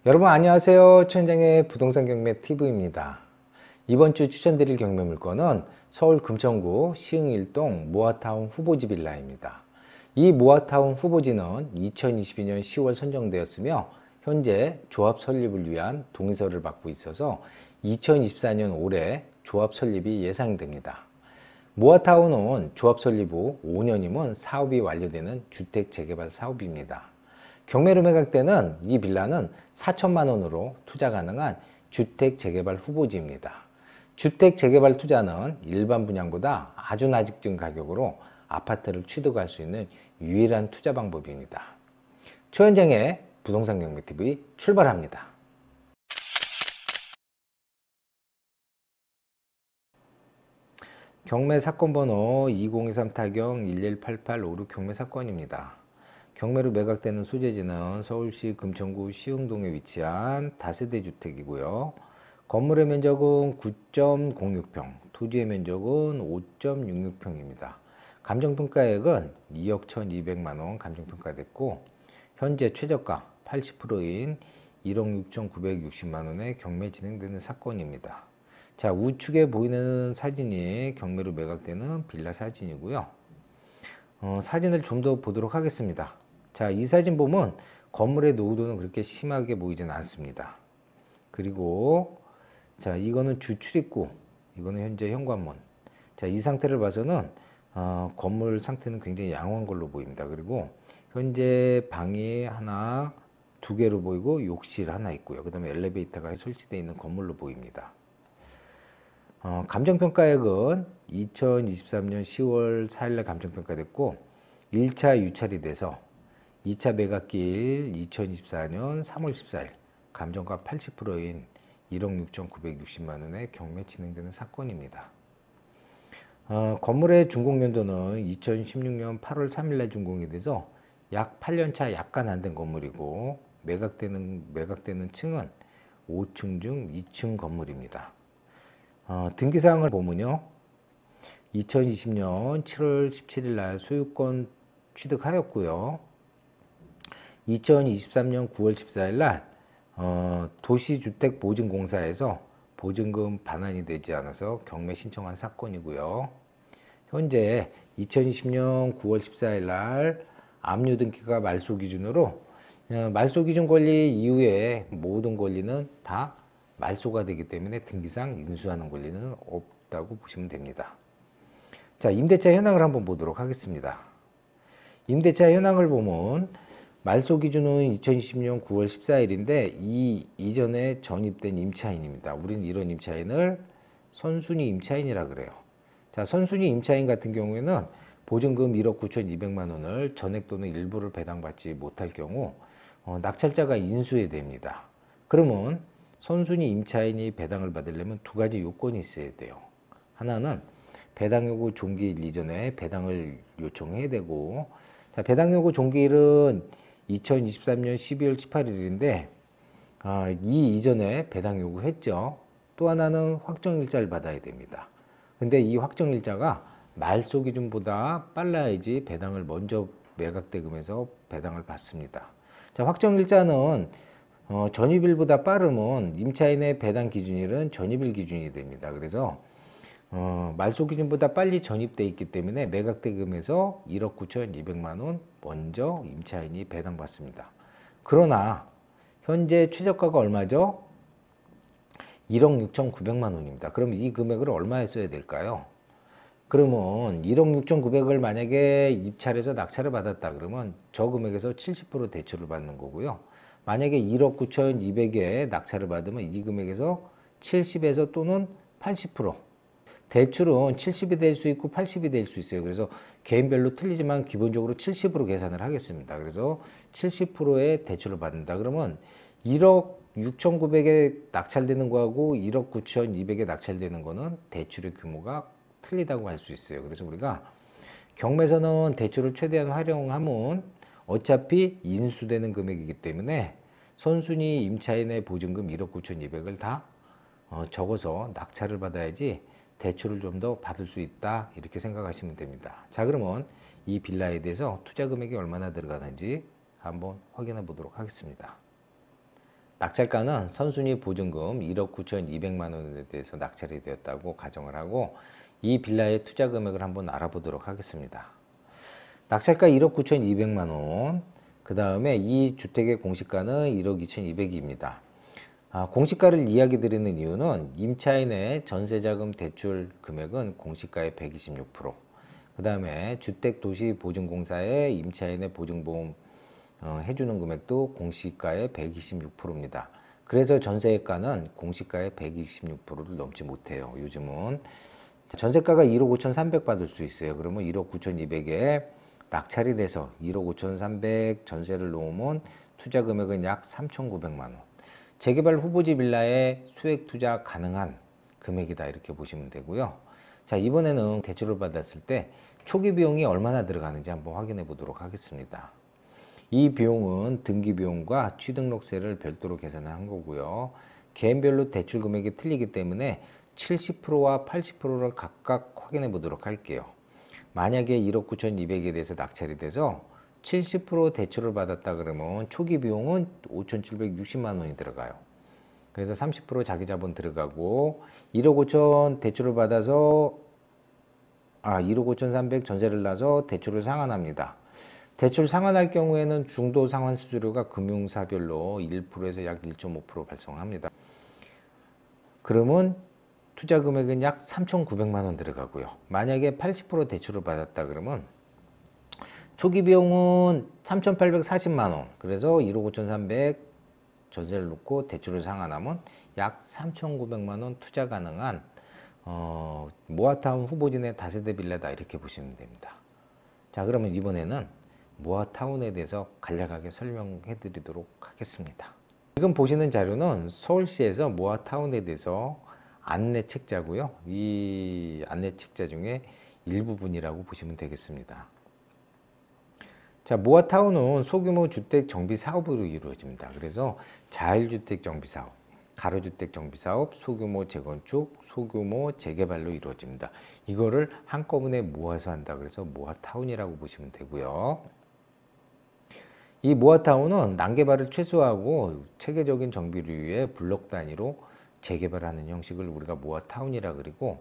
여러분 안녕하세요. 최현장의 부동산 경매 팁입니다. 이번 주 추천드릴 경매 물건은 서울 금천구 시흥 1동 모아타운 후보지 빌라입니다. 이 모아타운 후보지는 2022년 10월 선정되었으며 현재 조합 설립을 위한 동의서를 받고 있어서 2024년 올해 조합 설립이 예상됩니다. 모아타운은 조합 설립 후 5년이면 사업이 완료되는 주택 재개발 사업입니다. 경매로 매각되는 이 빌라는 4천만 원으로 투자 가능한 주택 재개발 후보지입니다. 주택 재개발 투자는 일반 분양보다 아주 낮은 가격으로 아파트를 취득할 수 있는 유일한 투자 방법입니다. 최현장의 부동산 경매 TV 출발합니다. 경매 사건 번호 2023-118856 경매 사건입니다. 경매로 매각되는 소재지는 서울시 금천구 시흥동에 위치한 다세대 주택이고요. 건물의 면적은 9.06평, 토지의 면적은 5.66평입니다. 감정평가액은 2억 1,200만원 감정평가됐고 현재 최저가 80%인 1억 6,960만원에 경매 진행되는 사건입니다. 자, 우측에 보이는 사진이 경매로 매각되는 빌라 사진이고요. 사진을 좀 더 보도록 하겠습니다. 자, 이 사진 보면 건물의 노후도는 그렇게 심하게 보이지는 않습니다. 그리고 자, 이거는 주출입구, 이거는 현재 현관문. 자, 이 상태를 봐서는 건물 상태는 굉장히 양호한 걸로 보입니다. 그리고 현재 방이 하나, 두 개로 보이고 욕실 하나 있고요. 그 다음에 엘리베이터가 설치되어 있는 건물로 보입니다. 감정평가액은 2023년 10월 4일날 감정평가됐고 1차 유찰이 돼서 2차 매각기일 2024년 3월 14일 감정가 80%인 1억 6,960만원에 경매 진행되는 사건입니다. 건물의 준공연도는 2016년 8월 3일날 준공이 돼서 약 8년차 약간 안 된 건물이고 매각되는 층은 5층 중 2층 건물입니다. 등기사항을 보면요. 2020년 7월 17일 날 소유권 취득하였고요. 2023년 9월 14일 날 도시주택보증공사에서 보증금 반환이 되지 않아서 경매 신청한 사건이고요. 현재 2020년 9월 14일 날 압류 등기가 말소 기준으로 말소 기준 권리 이후에 모든 권리는 다 말소가 되기 때문에 등기상 인수하는 권리는 없다고 보시면 됩니다. 자, 임대차 현황을 한번 보도록 하겠습니다. 임대차 현황을 보면 말소 기준은 2020년 9월 14일인데 이 이전에 전입된 임차인입니다. 우리는 이런 임차인을 선순위 임차인이라 그래요. 자, 선순위 임차인 같은 경우에는 보증금 1억 9,200만 원을 전액 또는 일부를 배당받지 못할 경우 낙찰자가 인수해야 됩니다. 그러면 선순위 임차인이 배당을 받으려면 두 가지 요건이 있어야 돼요. 하나는 배당 요구 종기일 이전에 배당을 요청해야 되고, 자, 배당 요구 종기일은 2023년 12월 18일인데 이 이전에 배당 요구했죠. 또 하나는 확정일자를 받아야 됩니다. 근데 이 확정일자가 말소 기준보다 빨라야지 배당을 먼저 매각대금에서 배당을 받습니다. 자, 확정일자는 전입일보다 빠르면 임차인의 배당 기준일은 전입일 기준이 됩니다. 그래서 말소 기준보다 빨리 전입돼 있기 때문에 매각대금에서 1억 9,200만 원 먼저 임차인이 배당받습니다. 그러나 현재 최저가가 얼마죠? 1억 6,900만 원입니다. 그럼 이 금액을 얼마에 써야 될까요? 그러면 1억 6,900을 만약에 입찰해서 낙찰을 받았다 그러면 저 금액에서 70% 대출을 받는 거고요. 만약에 1억 9,200에 낙찰을 받으면 이 금액에서 70에서 또는 80% 대출은 70이 될 수 있고 80이 될 수 있어요. 그래서 개인별로 틀리지만 기본적으로 70으로 계산을 하겠습니다. 그래서 70%의 대출을 받는다. 그러면 1억 6,900에 낙찰되는 거하고 1억 9,200에 낙찰되는 거는 대출의 규모가 틀리다고 할 수 있어요. 그래서 우리가 경매에서는 대출을 최대한 활용하면 어차피 인수되는 금액이기 때문에 선순위 임차인의 보증금 1억 9,200을 다 적어서 낙찰을 받아야지 대출을 좀 더 받을 수 있다 이렇게 생각하시면 됩니다. 자, 그러면 이 빌라에 대해서 투자 금액이 얼마나 들어가는지 한번 확인해 보도록 하겠습니다. 낙찰가는 선순위 보증금 1억 9,200만 원에 대해서 낙찰이 되었다고 가정을 하고 이 빌라의 투자 금액을 한번 알아보도록 하겠습니다. 낙찰가 1억 9,200만 원, 그 다음에 이 주택의 공시가는 1억 2,200입니다. 공시가를 이야기 드리는 이유는 임차인의 전세자금 대출 금액은 공시가의 126%, 그 다음에 주택도시보증공사의 임차인의 보증보험 해주는 금액도 공시가의 126%입니다. 그래서 전세가는 공시가의 126%를 넘지 못해요. 요즘은 전세가가 1억 5,300 받을 수 있어요. 그러면 1억 9,200에 낙찰이 돼서 1억 5,300 전세를 놓으면 투자 금액은 약 3,900만 원. 재개발 후보지 빌라에 수액 투자 가능한 금액이다 이렇게 보시면 되고요. 자, 이번에는 대출을 받았을 때 초기 비용이 얼마나 들어가는지 한번 확인해 보도록 하겠습니다. 이 비용은 등기 비용과 취등록세를 별도로 계산을 한 거고요. 개인별로 대출 금액이 틀리기 때문에 70%와 80%를 각각 확인해 보도록 할게요. 만약에 1억 9,200에 대해서 낙찰이 돼서 70% 대출을 받았다 그러면 초기 비용은 5,760만 원이 들어가요. 그래서 30% 자기 자본 들어가고 1억 5천 대출을 받아서 1억 5,300 전세를 놔서 대출을 상환합니다. 대출 상환할 경우에는 중도 상환 수수료가 금융사별로 1%에서 약 1.5% 발생합니다. 그러면 투자 금액은 약 3,900만 원 들어가고요. 만약에 80% 대출을 받았다 그러면 초기 비용은 3,840만 원. 그래서 1억 5,300 전세를 놓고 대출을 상환하면 약 3,900만 원 투자 가능한 모아타운 후보진의 다세대 빌라다 이렇게 보시면 됩니다. 자, 그러면 이번에는 모아타운에 대해서 간략하게 설명해 드리도록 하겠습니다. 지금 보시는 자료는 서울시에서 모아타운에 대해서 안내 책자고요. 이 안내 책자 중에 일부분이라고 보시면 되겠습니다. 자, 모아타운은 소규모 주택 정비 사업으로 이루어집니다. 그래서 자율주택 정비 사업, 가로주택 정비 사업, 소규모 재건축, 소규모 재개발로 이루어집니다. 이거를 한꺼번에 모아서 한다. 그래서 모아타운이라고 보시면 되고요. 이 모아타운은 난개발을 최소화하고 체계적인 정비를 위해 블록 단위로 재개발하는 형식을 우리가 모아타운이라 그리고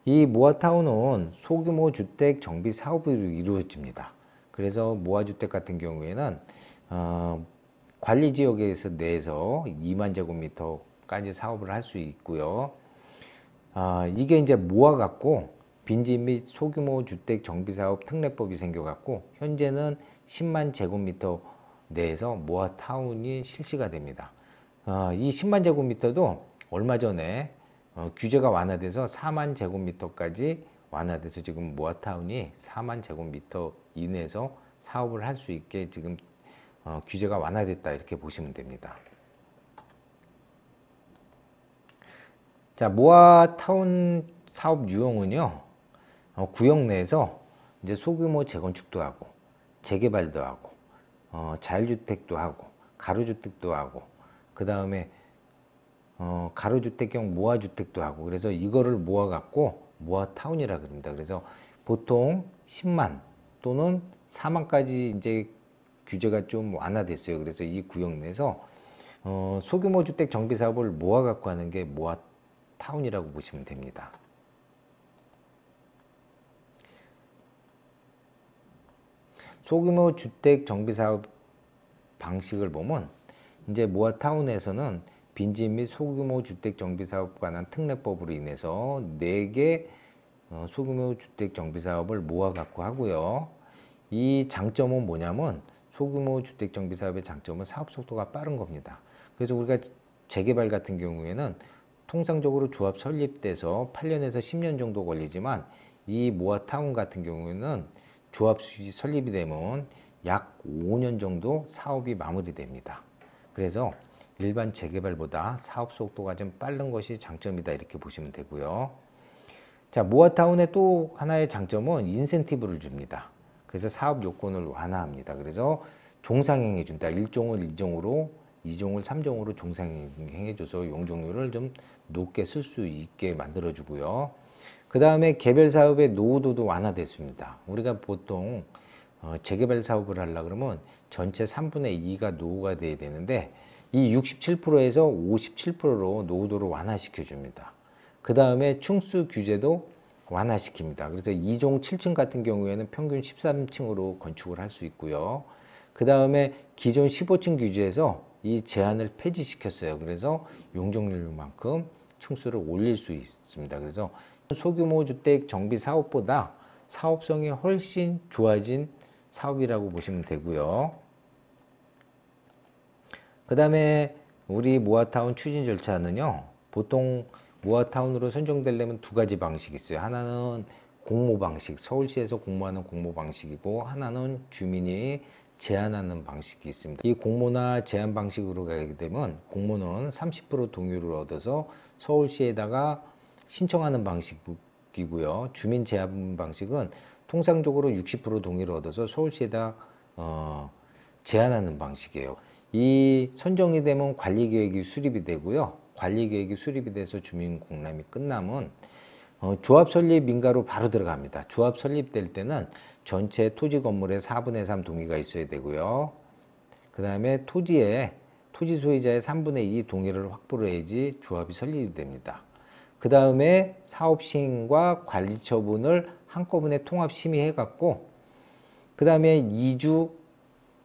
이 모아타운은 소규모 주택 정비 사업으로 이루어집니다. 그래서 모아주택 같은 경우에는 관리지역에서 내에서 2만 제곱미터까지 사업을 할 수 있고요. 이게 이제 모아갖고 빈집 및 소규모 주택 정비사업 특례법이 생겨갖고 현재는 10만 제곱미터 내에서 모아타운이 실시가 됩니다. 이 10만 제곱미터도 얼마 전에 규제가 완화돼서 4만 제곱미터까지 완화돼서 지금 모아타운이 4만 제곱미터 이내에서 사업을 할 수 있게 지금 규제가 완화됐다 이렇게 보시면 됩니다. 자, 모아타운 사업 유형은요, 구역 내에서 이제 소규모 재건축도 하고 재개발도 하고 자율주택도 하고 가로주택도 하고 그 다음에 가로주택형 모아주택도 하고 그래서 이거를 모아갖고 모아타운이라 그럽니다. 그래서 보통 10만 또는 4만까지 이제 규제가 좀 완화됐어요. 그래서 이 구역 내에서 소규모 주택 정비 사업을 모아갖고 하는 게 모아타운이라고 보시면 됩니다. 소규모 주택 정비 사업 방식을 보면 이제 모아타운에서는 빈집 및 소규모 주택 정비 사업 관한 특례법으로 인해서 4개 소규모 주택 정비 사업을 모아 갖고 하고요. 이 장점은 뭐냐면 소규모 주택 정비 사업의 장점은 사업 속도가 빠른 겁니다. 그래서 우리가 재개발 같은 경우에는 통상적으로 조합 설립돼서 8년에서 10년 정도 걸리지만 이 모아타운 같은 경우에는 조합이 설립이 되면 약 5년 정도 사업이 마무리됩니다. 그래서 일반 재개발보다 사업 속도가 좀 빠른 것이 장점이다 이렇게 보시면 되고요. 자, 모아타운의 또 하나의 장점은 인센티브를 줍니다. 그래서 사업 요건을 완화합니다. 그래서 종상행해 준다. 1종을 2종으로, 2종을 3종으로 종상행해 줘서 용적률을 좀 높게 쓸 수 있게 만들어 주고요. 그 다음에 개별 사업의 노후도도 완화됐습니다. 우리가 보통 재개발 사업을 하려고 그러면 전체 3분의 2가 노후가 돼야 되는데 이 67%에서 57%로 노후도를 완화시켜 줍니다. 그 다음에 층수 규제도 완화시킵니다. 그래서 2종 7층 같은 경우에는 평균 13층으로 건축을 할 수 있고요. 그 다음에 기존 15층 규제에서 이 제한을 폐지시켰어요. 그래서 용적률만큼 층수를 올릴 수 있습니다. 그래서 소규모 주택 정비 사업보다 사업성이 훨씬 좋아진 사업이라고 보시면 되고요. 그 다음에 우리 모아타운 추진 절차는요, 보통 모아타운으로 선정되려면 두 가지 방식이 있어요. 하나는 공모 방식, 서울시에서 공모하는 공모 방식이고, 하나는 주민이 제안하는 방식이 있습니다. 이 공모나 제안 방식으로 가게 되면 공모는 30% 동의를 얻어서 서울시에다가 신청하는 방식이고요. 주민 제안 방식은 통상적으로 60% 동의를 얻어서 서울시에다 제안하는 방식이에요. 이 선정이 되면 관리계획이 수립이 되고요. 관리계획이 수립이 돼서 주민 공람이 끝나면 조합 설립 민가로 바로 들어갑니다. 조합 설립될 때는 전체 토지 건물의 4분의 3 동의가 있어야 되고요. 그 다음에 토지 소유자의 3분의 2 동의를 확보를 해야지 조합이 설립이 됩니다. 그 다음에 사업 시행과 관리 처분을 한꺼번에 통합 심의해 갖고, 그 다음에 2주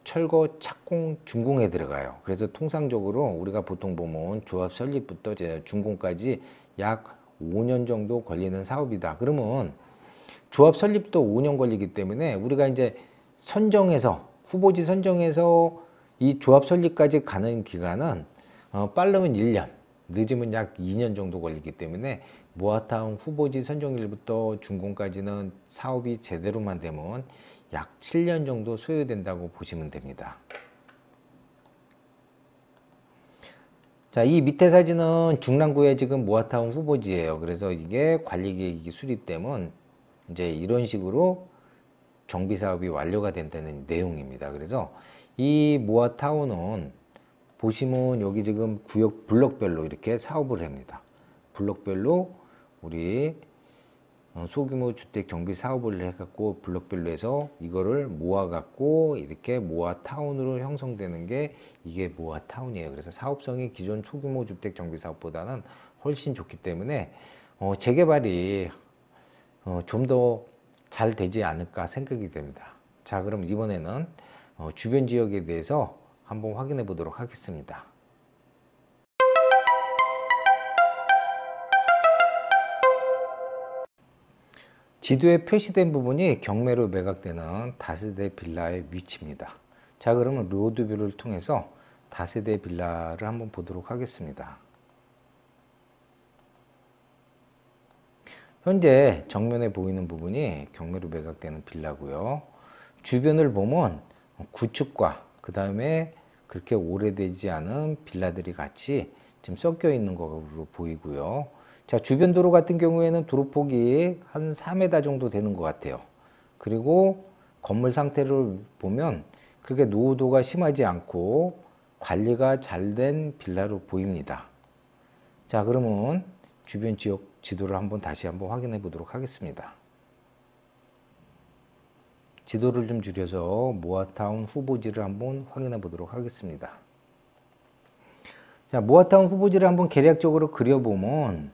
철거, 착공, 준공에 들어가요. 그래서 통상적으로 우리가 보통 보면 조합 설립부터 준공까지 약 5년 정도 걸리는 사업이다. 그러면 조합 설립도 5년 걸리기 때문에 우리가 이제 선정해서, 후보지 선정해서 이 조합 설립까지 가는 기간은 빠르면 1년, 늦으면 약 2년 정도 걸리기 때문에 모아타운 후보지 선정일부터 준공까지는 사업이 제대로만 되면 약 7년 정도 소요된다고 보시면 됩니다. 자, 이 밑에 사진은 중랑구의 지금 모아타운 후보지예요. 그래서 이게 관리계획이 수립되면 이제 이런 식으로 정비사업이 완료가 된다는 내용입니다. 그래서 이 모아타운은 보시면 여기 지금 구역 블록별로 이렇게 사업을 합니다. 블록별로 우리 소규모 주택 정비 사업을 해갖고 블록별로 해서 이거를 모아갖고 이렇게 모아타운으로 형성되는 게 이게 모아타운이에요. 그래서 사업성이 기존 소규모 주택 정비 사업보다는 훨씬 좋기 때문에 재개발이 좀 더 잘 되지 않을까 생각이 됩니다. 자, 그럼 이번에는 주변 지역에 대해서 한번 확인해 보도록 하겠습니다. 지도에 표시된 부분이 경매로 매각되는 다세대 빌라의 위치입니다. 자, 그러면 로드뷰를 통해서 다세대 빌라를 한번 보도록 하겠습니다. 현재 정면에 보이는 부분이 경매로 매각되는 빌라고요. 주변을 보면 구축과 그 다음에 그렇게 오래되지 않은 빌라들이 같이 지금 섞여 있는 것으로 보이고요. 자, 주변 도로 같은 경우에는 도로폭이 한 4m 정도 되는 것 같아요. 그리고 건물 상태를 보면 그렇게 노후도가 심하지 않고 관리가 잘 된 빌라로 보입니다. 자, 그러면 주변 지역 지도를 다시 한번 확인해 보도록 하겠습니다. 지도를 좀 줄여서 모아타운 후보지를 한번 확인해 보도록 하겠습니다. 자, 모아타운 후보지를 한번 계략적으로 그려보면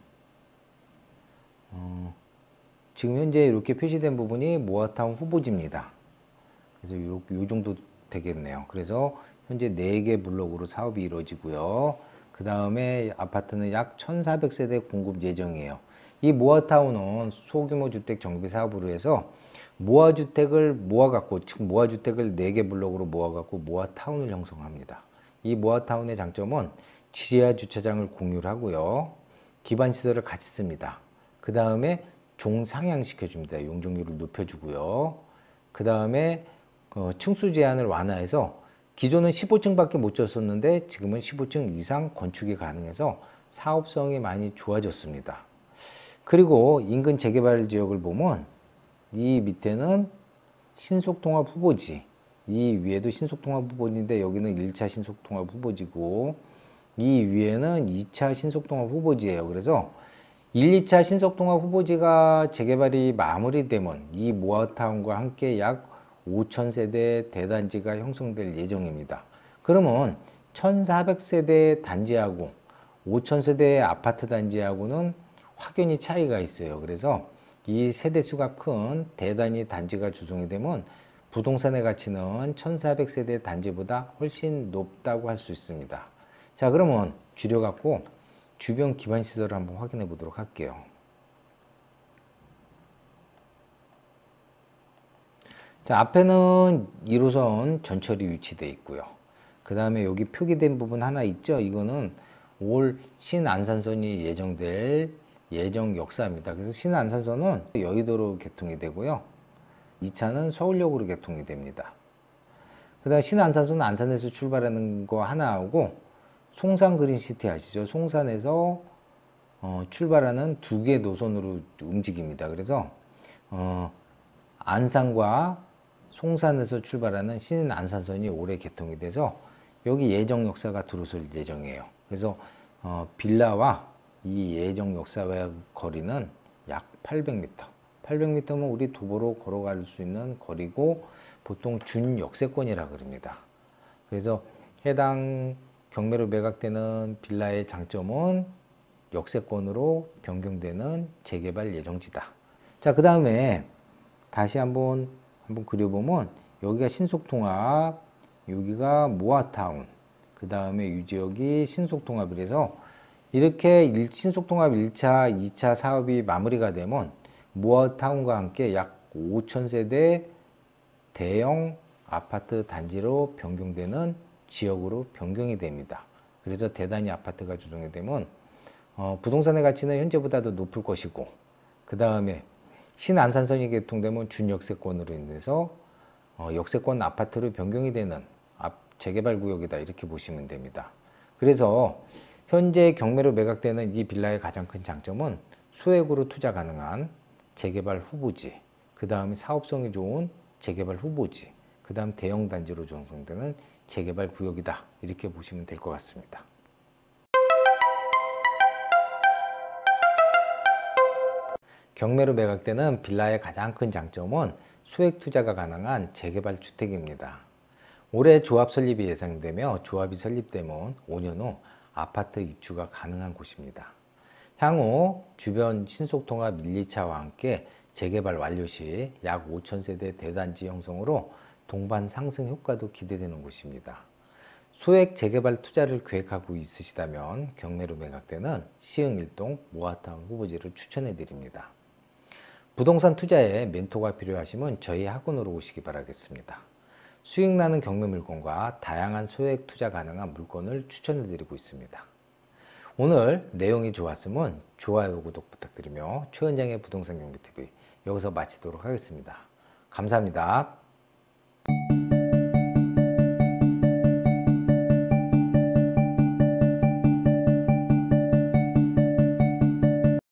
지금 현재 이렇게 표시된 부분이 모아타운 후보지입니다. 그래서 요 정도 되겠네요. 그래서 현재 4개 블록으로 사업이 이루어지고요. 그 다음에 아파트는 약 1,400세대 공급 예정이에요. 이 모아타운은 소규모 주택 정비 사업으로 해서 모아주택을 모아갖고, 즉 모아주택을 4개 블록으로 모아갖고 모아타운을 형성합니다. 이 모아타운의 장점은 지하 주차장을 공유를 하고요. 기반시설을 같이 씁니다. 그 다음에 종상향시켜줍니다. 용적률을 높여주고요. 그 다음에 층수 제한을 완화해서 기존은 15층밖에 못 졌었는데 지금은 15층 이상 건축이 가능해서 사업성이 많이 좋아졌습니다. 그리고 인근 재개발 지역을 보면 이 밑에는 신속통합 후보지, 이 위에도 신속통합 후보지인데 여기는 1차 신속통합 후보지고 이 위에는 2차 신속통합 후보지예요. 그래서 1, 2차 신속통합 후보지가 재개발이 마무리되면 이 모아타운과 함께 약 5,000세대 대단지가 형성될 예정입니다. 그러면 1400세대 단지하고 5000세대 아파트 단지하고는 확연히 차이가 있어요. 그래서 이 세대수가 큰 대단위 단지가 조성이 되면 부동산의 가치는 1400세대 단지보다 훨씬 높다고 할 수 있습니다. 자, 그러면 줄여갖고 주변 기반 시설을 한번 확인해 보도록 할게요. 자, 앞에는 1호선 전철이 위치되어 있고요. 그 다음에 여기 표기된 부분 하나 있죠. 이거는 올 신안산선이 예정될 예정 역사입니다. 그래서 신안산선은 여의도로 개통이 되고요. 2차는 서울역으로 개통이 됩니다. 그 다음 신안산선은 안산에서 출발하는 거 하나 하고 송산 그린시티 아시죠? 송산에서 출발하는 2개 노선으로 움직입니다. 그래서 안산과 송산에서 출발하는 신안산선이 올해 개통이 돼서 여기 예정 역사가 들어설 예정이에요. 그래서 빌라와 이 예정 역사와 거리는 약 800m. 800m면 우리 도보로 걸어갈 수 있는 거리고 보통 준역세권이라 그럽니다. 그래서 해당 경매로 매각되는 빌라의 장점은 역세권으로 변경되는 재개발 예정지다. 자, 그 다음에 다시 한번 그려보면 여기가 신속통합, 여기가 모아타운, 그 다음에 이 지역이 신속통합이라서 이렇게 신속통합 1차, 2차 사업이 마무리가 되면 모아타운과 함께 약 5000세대 대형 아파트 단지로 변경되는 지역으로 변경이 됩니다. 그래서 대단위 아파트가 조성이 되면 부동산의 가치는 현재보다 더 높을 것이고, 그 다음에 신안산선이 개통되면 준역세권으로 인해서 역세권 아파트로 변경이 되는 재개발 구역이다, 이렇게 보시면 됩니다. 그래서 현재 경매로 매각되는 이 빌라의 가장 큰 장점은 소액으로 투자 가능한 재개발 후보지, 그 다음에 사업성이 좋은 재개발 후보지, 그 다음 대형 단지로 조성되는 재개발 구역이다, 이렇게 보시면 될 것 같습니다. 경매로 매각되는 빌라의 가장 큰 장점은 소액 투자가 가능한 재개발 주택입니다. 올해 조합 설립이 예상되며 조합이 설립되면 5년 후 아파트 입주가 가능한 곳입니다. 향후 주변 신속통합 1, 2차와 함께 재개발 완료 시 약 5000세대 대단지 형성으로 동반 상승 효과도 기대되는 곳입니다. 소액 재개발 투자를 계획하고 있으시다면 경매로 매각되는 시흥 1동 모아타운 후보지를 추천해 드립니다. 부동산 투자에 멘토가 필요하시면 저희 학원으로 오시기 바라겠습니다. 수익나는 경매 물건과 다양한 소액 투자 가능한 물건을 추천해 드리고 있습니다. 오늘 내용이 좋았으면 좋아요, 구독 부탁드리며 최원장의 부동산 경매TV 여기서 마치도록 하겠습니다. 감사합니다.